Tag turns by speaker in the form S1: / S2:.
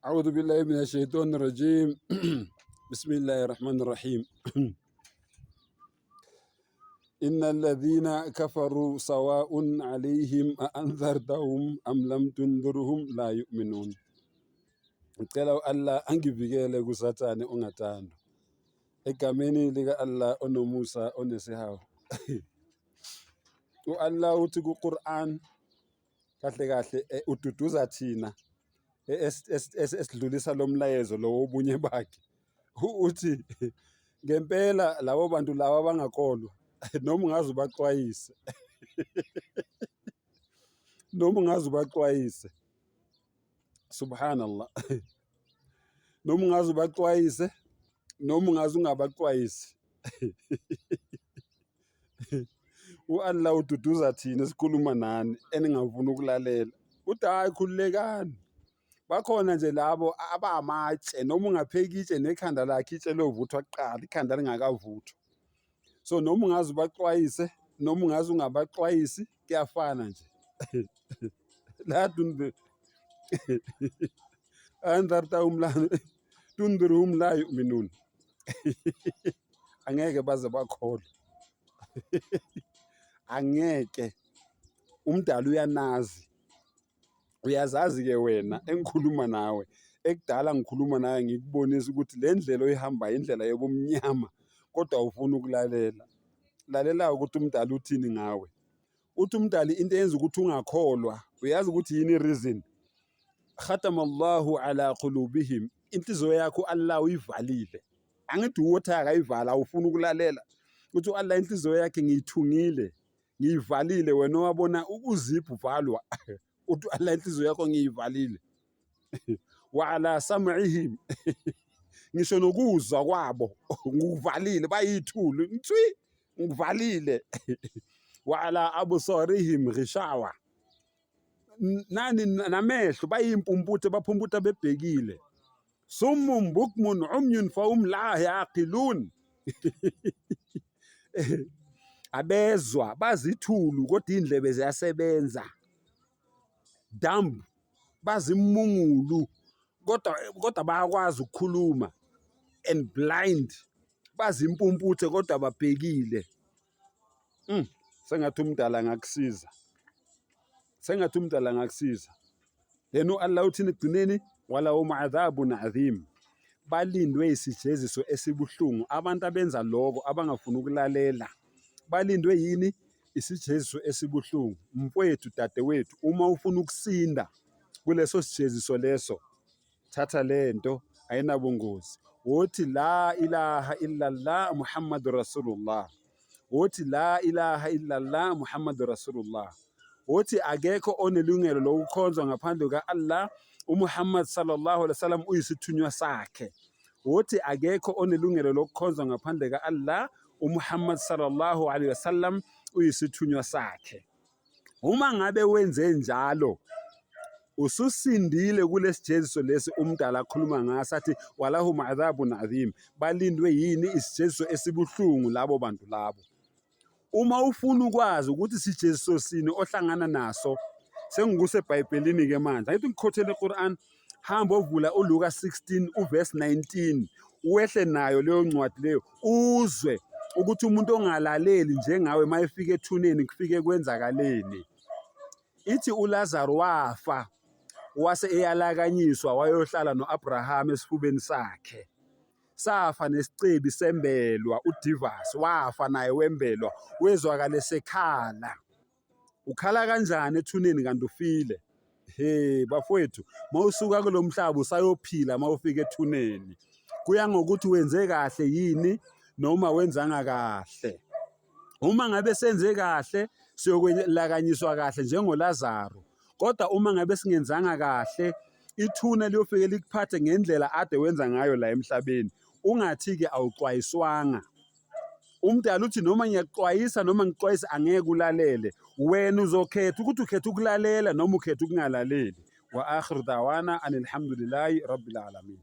S1: أعوذ بالله من الشيطان الرجيم. بسم الله الرحمن الرحيم. إن الذين كفروا سواء عليهم أأنذرتهم أم لم تنذرهم لا يؤمنون. Ngicela Allah angivikele kusathane ongathandwa. Egameni lika Allah onomusa onesihawu. U-Allah uthi ku-Quran kahle kahle ududuza thina esidlulisa lo mlayezo lo wobunye bakhe. Uthi ngempela labo bantu laba abangakholwa noma ungaze ubaxwayise noma ungaze ubaxwayise, subhanallah, noma ungaze ubaxwayise noma ungaze ungabaxwayisi. U-Allah ududuza thina esikhuluma nani eningafuni ukulalela. Uthi hayi, khululekani. Bakhona nje labo abamatshe, noma ungapheka itshe nekhanda lakhe itshe lovuthwa kuqala, ikhanda lingakavuthwa. So noma ungaze ubaxwayise noma ungaze ungabaxwayisi, kuyafana nje. La anzartahum la tundirhum la yu'minun. Angeke baze bakholwe. Angeke. Umdala uyanazi. Uyazazi-ke wena engikhuluma nawe, ekudala ngikhuluma nawe ngikubonisa ukuthi le ndlela oyihambayo indlela yobumnyama, kodwa awufuni ukulalela. Lalela ukuthi umdala uthini ngawe. Uthi umdali into eyenza ukuthi ungakholwa, uyazi ukuthi yini i-reason? Khatama Allahu ala qulubihim. Inhliziyo yakho Allah uyivalile. Angithi uthi akayivala awufuni ukulalela. Uthi Allah inhliziyo yakhe ngiyithungile, ngiyivalile, wena wabona ukuzipha uvalwa. Uthi Allah inhliziyo yakho ngiyivalile. Wa ala sam'ihim. Ngisho nokuzwa kwabo ngikuvalile, bayithulu ntswi ngivalile. Wa ala absarihim ghishawa. Nani namehlo bayimpumputhe, baphumputa bebhekile. Summum bukmun umyun fahum la yaqilun. Abezwa bazithulu kodwa indlebe ziyasebenza. Dumb, bazimungulu kodwa bayakwazi ukukhuluma. And blind, bazimpumputhe kodwa babhekile. Sengathi umdala ngakusiza. Sengathi umdala ngakusiza. Then Allah uthini ekugcineni? Walahum adhabun adhim. Balindwe isijeziso esibuhlungu. Abantu abenza lokho abangafuni ukulalela balindwe yini? Isijeziso esibuhlungu. Mfowethu, dadewethu, uma ufuna ukusinda kuleso sijeziso leso, thatha lento, ayinabungozi. Wothi la ilaha illallah Muhammadur Rasulullah. Wothi la ilaha illallah Muhammadur Rasulullah. Wothi akekho onelungelo lokukhonzwa ngaphandle kuka-Allah, uMuhammad sallallahu alaihi wasallam uyisithunywa sakhe. Wothi akekho onelungelo lokukhonzwa ngaphandle kuka-Allah, uMuhammad sallallahu alaihi wasallam uyisithunywa sakhe. Uma ngabe wenze njalo, ususindile kulesijeziso lesi umdala akhuluma ngaso, athi walahum adhabun adhim. Balindwe yini? Isijeziso esibuhlungu labo bantu labo. Uma ufuna ukwazi ukuthi isijeziso sini ohlangana naso, sengikuse eBhayibhelini ke manje. Ayithi ngikhothele eQuran, hamba ovula uLuka 16 uverse 19. Wehle nayo leyo ncwadi leyo, uzwe ukuthi umuntu ongalaleli njengawe mayefika ethuneni kufike kwenzakaleni. Ithi uLazaro wafa, wase eyalakanyiswa wayohlala noAbraham esifubeni sakhe. Safa nesicebi sembelwa uDivas, wafa naye wembelwa, wezwakale sekhala. Ukhala kanjani ethuneni kanti ufile? Bafowethu, mawusuka kulomhlaba usayophila mawufika ethuneni. Kuya ngokuthi wenze kahle yini noma wenzanga kahle. Uma ngabe senze kahle siyokwelakanyiswa kahle njengoLazaro. Kodwa uma ngabe singenzanga kahle, ithuna liyofike likuphathe ngendlela ade wenza ngayo la emhlabeni. Ungathi-ke awuxwayiswanga. Umdala uthi noma ngiyaxwayisa noma ngixwayisa angeke ulalele. Wena uzokhetha ukuthi ukhetha ukulalela noma ukhetha ukungalaleli. Wa akhiru dawana anilhamdulillahi rabbil alamin.